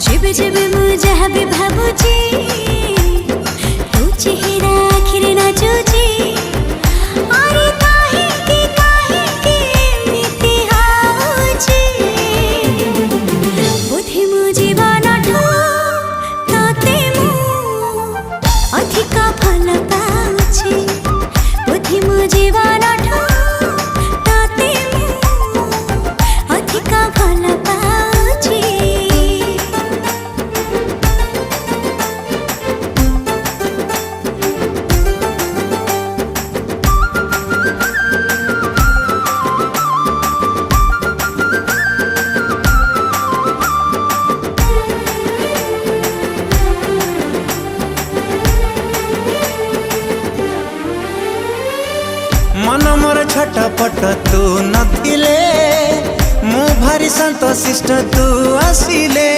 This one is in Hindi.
जेबे जेबे मु जहाँ भी भाबुची तू चेहरा आखिरे नाचुची अरे काहे के एमिति हाउची बोधे मु जीवन ठू तते मु अधिका भल पाउची बोधे मु जीवन ठू तते मु अधिका भल पाउची। मन मोर छटपट तू नथिले मु भारी संतोषिष्ट तू आसिले।